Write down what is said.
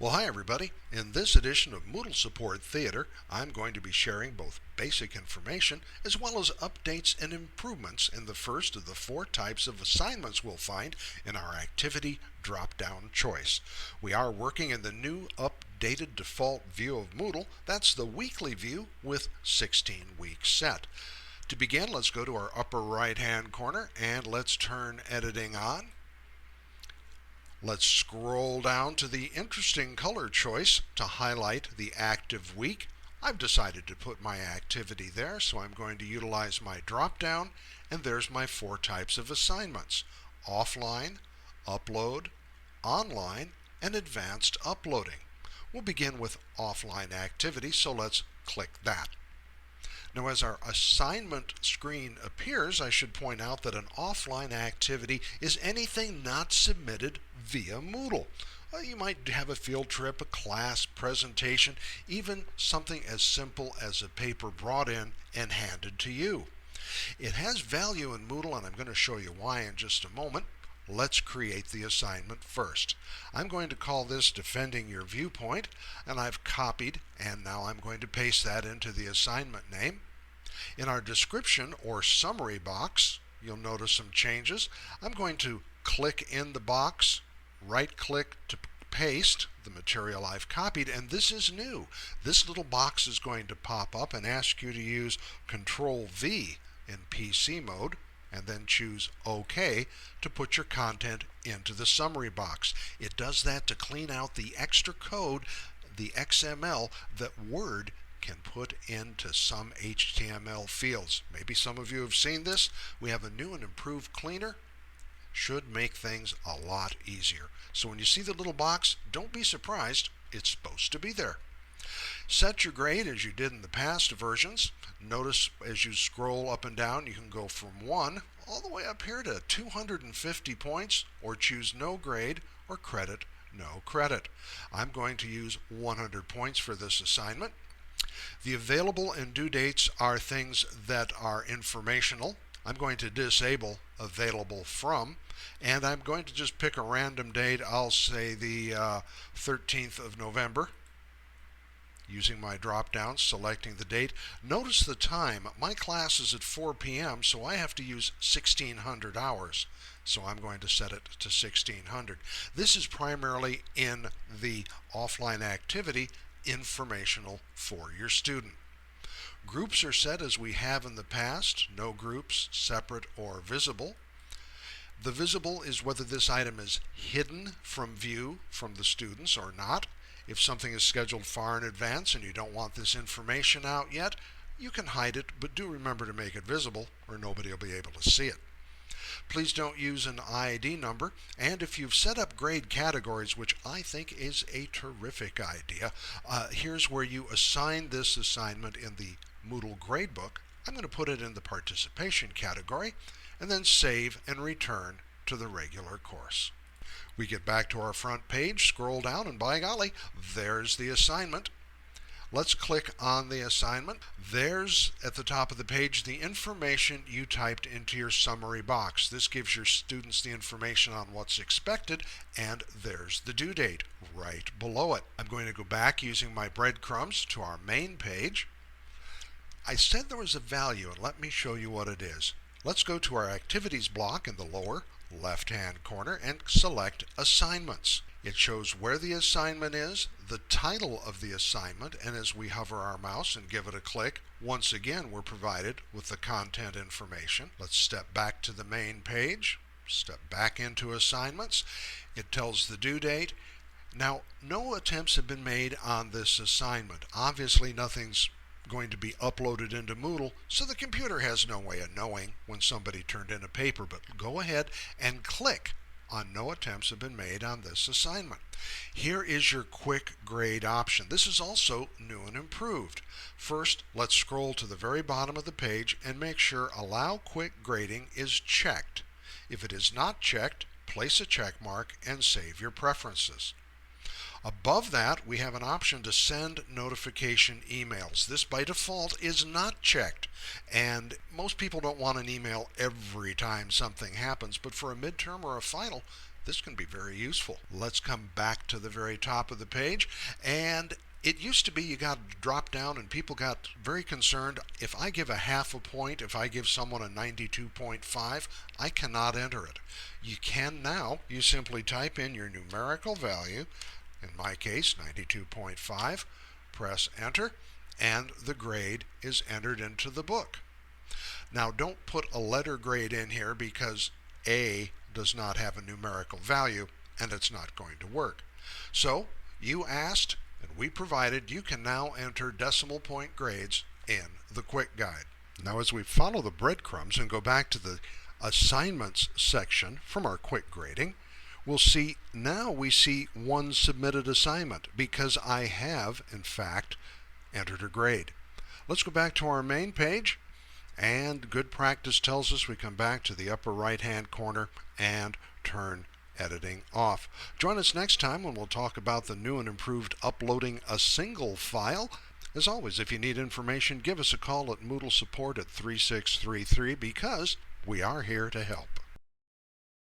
Well, hi everybody. In this edition of Moodle Support Theater, I'm going to be sharing both basic information as well as updates and improvements in the first of the four types of assignments we'll find in our activity drop-down choice. We are working in the new updated default view of Moodle. That's the weekly view with 16 weeks set. To begin, let's go to our upper right-hand corner and let's turn editing on. Let's scroll down to the interesting color choice to highlight the active week. I've decided to put my activity there, so I'm going to utilize my drop-down, and there's my four types of assignments: offline, upload, online, and advanced uploading. We'll begin with offline activity, so let's click that. Now, as our assignment screen appears, I should point out that an offline activity is anything not submitted via Moodle. You might have a field trip, a class presentation, even something as simple as a paper brought in and handed to you. It has value in Moodle, and I'm going to show you why in just a moment. Let's create the assignment first. I'm going to call this Defending Your Viewpoint, and I've copied, and now I'm going to paste that into the assignment name. In our description or summary box, you'll notice some changes. I'm going to click in the box, right-click to paste the material I've copied, and this is new. This little box is going to pop up and ask you to use Control-V in PC mode, and then choose OK to put your content into the summary box. It does that to clean out the extra code, the XML, that Word can put into some HTML fields. Maybe some of you have seen this. We have a new and improved cleaner. Should make things a lot easier. So when you see the little box, don't be surprised. It's supposed to be there. Set your grade as you did in the past versions. Notice as you scroll up and down, you can go from 1 all the way up here to 250 points, or choose no grade or credit, no credit. I'm going to use 100 points for this assignment. The available and due dates are things that are informational. I'm going to disable available from, and I'm going to just pick a random date. I'll say the 13th of November. Using my drop-down, selecting the date. Notice the time. My class is at 4 p.m., so I have to use 1600 hours. So I'm going to set it to 1600. This is primarily in the offline activity, informational for your student. Groups are set as we have in the past. No groups, separate or visible. The visible is whether this item is hidden from view from the students or not. If something is scheduled far in advance and you don't want this information out yet, you can hide it, but do remember to make it visible or nobody will be able to see it. Please don't use an ID number, and if you've set up grade categories, which I think is a terrific idea, here's where you assign this assignment in the Moodle gradebook. I'm going to put it in the participation category, and then save and return to the regular course. We get back to our front page, scroll down, and by golly, there's the assignment. Let's click on the assignment. There's, at the top of the page, the information you typed into your summary box. This gives your students the information on what's expected, and there's the due date right below it. I'm going to go back using my breadcrumbs to our main page. I said there was a value, and let me show you what it is. Let's go to our activities block in the lower left-hand corner and select Assignments. It shows where the assignment is, the title of the assignment, and as we hover our mouse and give it a click, once again we're provided with the content information. Let's step back to the main page, step back into Assignments. It tells the due date. Now, no attempts have been made on this assignment. Obviously, nothing's going to be uploaded into Moodle, so the computer has no way of knowing when somebody turned in a paper, but go ahead and click on No Attempts Have Been Made on this assignment. Here is your quick grade option. This is also new and improved. First, let's scroll to the very bottom of the page and make sure Allow Quick Grading is checked. If it is not checked, place a check mark and save your preferences. Above that, we have an option to send notification emails. This by default is not checked, and most people don't want an email every time something happens, but for a midterm or a final, This can be very useful. Let's come back to the very top of the page, and it used to be you got to drop down and people got very concerned. If I give a half a point, if I give someone a 92.5, I cannot enter it. You can now. You simply type in your numerical value, in my case 92.5, press enter, and the grade is entered into the book. Now don't put a letter grade in here because A does not have a numerical value and it's not going to work. So you asked and we provided. You can now enter decimal point grades in the quick guide. Now as we follow the breadcrumbs and go back to the assignments section from our quick grading, we'll see now we see one submitted assignment because I have in fact entered a grade. Let's go back to our main page, and good practice tells us we come back to the upper right hand corner and turn editing off. Join us next time when we'll talk about the new and improved uploading a single file. As always, if you need information, give us a call at Moodle support at 3633 because we are here to help.